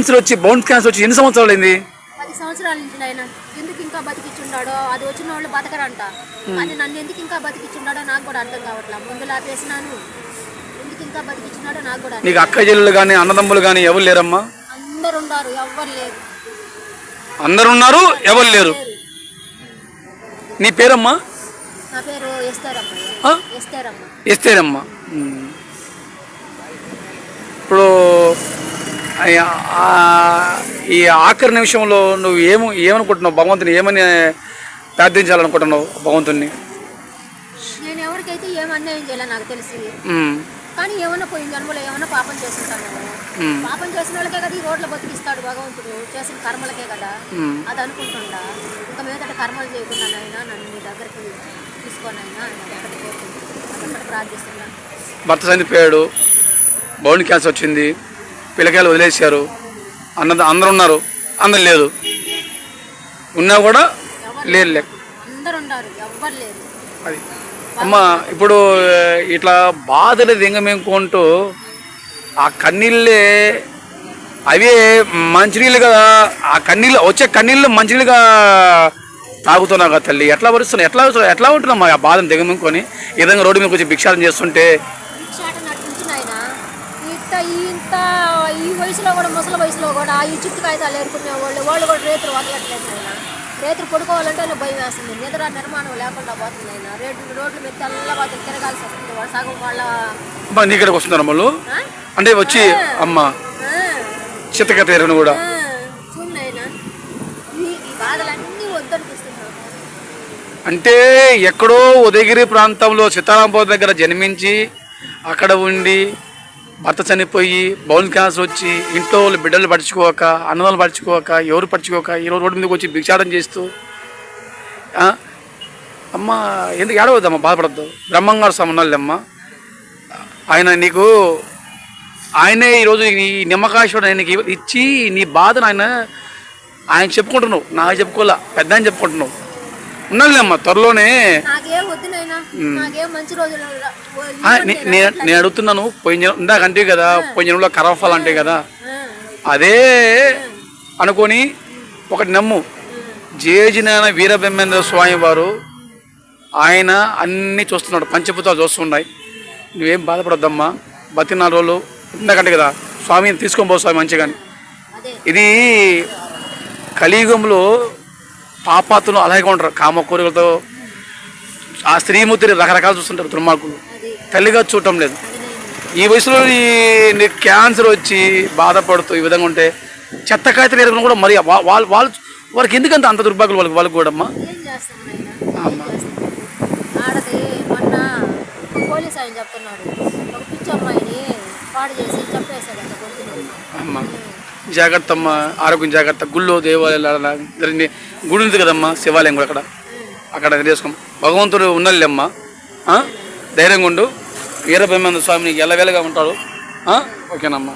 Cancer వచ్చి బౌన్ cancer వచ్చి ఎన్ని సంవత్సరాలు అయింది? 10 సంవత్సరాల నుంచి ఆయన ఎందుకు ఇంకా బతికిచ్చున్నాడో, అది వచ్చిన వాళ్ళు బతకరంట, కానీ నన్ను ఎందుకు ఇంకా బతికిచ్చున్నాడో నాకు కూడా అర్థం కావట్లా. ముందు ఆపేసినాను, ఎందుకు ఇంకా బతికిచ్చున్నాడో నాకు కూడా. నీకు అక్క చెల్లెలు కానీ అన్నదమ్ములు కానీ ఎవరు లేరమ్మా? అందరు ఉన్నారు, ఎవ్వరు లేరు. అందరు ఉన్నారు, ఎవరు లేరు. నీ పేరమ్మా? నా పేరు ఎస్తేరమ్మ. ఎస్తేరమ్మ. ఇప్పుడు ఈ ఆఖరి నిమిషంలో నువ్వు ఏమనుకుంటున్నావు? భగవంతుని ఏమని ప్రార్థించాలనుకుంటున్నావు భగవంతుని? నేను ఎవరికైతే ఏం అన్యాయం చేయాలో నాకు తెలిసి, కానీ ఏమన్నా పోయిన జన్మలో ఏమన్నా పాపం చేస్తుంటాను. పాపం చేసిన వాళ్ళకే కదా ఈ రోడ్ల బతికిస్తాడు భగవంతుడు, చేసిన కర్మలకే కదా. అది అనుకుంటుండా ఇంకా మీదట కర్మలు చేయకుండా అయినా నన్ను మీ దగ్గరికి తీసుకొని అయినా అక్కడ ప్రార్థిస్తున్నాను. భర్త చనిపోయాడు, బౌన్ క్యాన్సర్ వచ్చింది, పిల్లకాయలు వదిలేశారు, అందరు ఉన్నారు, అందరు లేదు, ఉన్నా కూడా లేరు. అందరు ఉన్నారు, ఎవ్వరు లేరు. అది అమ్మ, ఇప్పుడు ఇట్లా బాధలు దింగమేంకుంటూ ఆ కన్నీళ్ళే అవే మంచినీళ్ళుగా, ఆ కన్నీళ్ళు వచ్చే కన్నీళ్ళు మంచినీళ్ళుగా తాగుతున్నావు కదా తల్లి. ఎట్లా భరిస్తున్నావు? ఎట్లా ఉంటున్నామ్మా ఆ బాధను దిగమింకొని ఈ విధంగా రోడ్డు మీద కొంచెం భిక్షాటన చేస్తుంటే? ఇంత ఈ వయసులో కూడా, ముసలి వయసులో కూడా ఈ చుట్టూ కాగితాలు ఏరుకునే వాళ్ళు కూడా రేతులు వదలట్లేదు ఆయన. రేతులు పడుకోవాలంటే భయం వేస్తుంది, నిద్ర నిర్మాణం లేకుండా పోతుంది ఆయన. రోడ్ల మీద తెల్లగా తిరగాల్సి వస్తుంది. వాళ్ళు సగం వాళ్ళ నీ ఇక్కడికి వస్తున్నారు అమ్మలు అంటే వచ్చి అమ్మ చిత్తకట్ట ఎరువును కూడా చూడండి ఆయన. ఈ బాధలన్నీ వద్దనిపిస్తున్నాను. అంటే ఎక్కడో ఉదయగిరి ప్రాంతంలో సీతారాంపురం దగ్గర జన్మించి అక్కడ ఉండి భర్త చనిపోయి బౌన్ క్యాన్సర్ వచ్చి ఇంట్లో బిడ్డలు పడుచుకోక, అన్నదాలు పడుచుకోక, ఎవరు పడుచుకోక ఈరోజు రోడ్డు మీదకి వచ్చి భిక్షాటన చేస్తూ అమ్మ ఎందుకు ఏడవద్దమ్మా, బాధపడద్దు. బ్రహ్మంగారు సమన్నాళ్ళమ్మ, ఆయనే ఈరోజు ఈ నిమ్మకాశ్వరుడు ఆయనకి ఇచ్చి నీ బాధను ఆయన చెప్పుకుంటున్నావు, నాకు చెప్పుకోలే, పెద్ద ఆయన చెప్పుకుంటున్నావు. ఉన్నాళ్ళమ్మా త్వరలోనే. నేను అడుగుతున్నాను, ఇందాక అంటే కదా పోయిన జనంలో కరవఫాలు అంటే కదా, అదే అనుకొని ఒకటి నమ్ము. జేజినాయన వీరబ్రహ్మేంద్ర స్వామి వారు ఆయన అన్నీ చూస్తున్నాడు, పంచభూతాలు చూస్తున్నాయి. నువ్వేం బాధపడొద్దమ్మా, బతి 4 రోజులు ఇందాకంటే కదా స్వామిని తీసుకొని పో స్వామి మంచిగా. ఇది కలియుగంలో పాపాతులు అలాగే ఉంటారు, కామ కోరికలతో ఆ స్త్రీమూర్తిని రకరకాలు చూస్తుంటారు దుర్మార్గులు, తల్లిగా చూడటం లేదు. ఈ వయసులో నీకు క్యాన్సర్ వచ్చి బాధపడుతూ ఈ విధంగా ఉంటే చెత్త కాగితాలు ఎరగడం కూడా మరి వాళ్ళకి ఎందుకంత అంత దుర్భాగ్యులు వాళ్ళకి కూడా అమ్మా. అమ్మా జాగ్రత్త అమ్మా, ఆరోగ్యం జాగ్రత్త. గుళ్ళో దేవాలయాలు గుడి ఉంది కదమ్మా, శివాలయం కూడా అక్కడ చేసుకో. భగవంతుడు ఉన్నల్లెమ్మా, ధైర్యంగా ఉండు. వీరబ్రహ్మేంద్ర స్వామి నీకు ఎల్లవేళగా ఉంటాడు. ఓకేనమ్మా.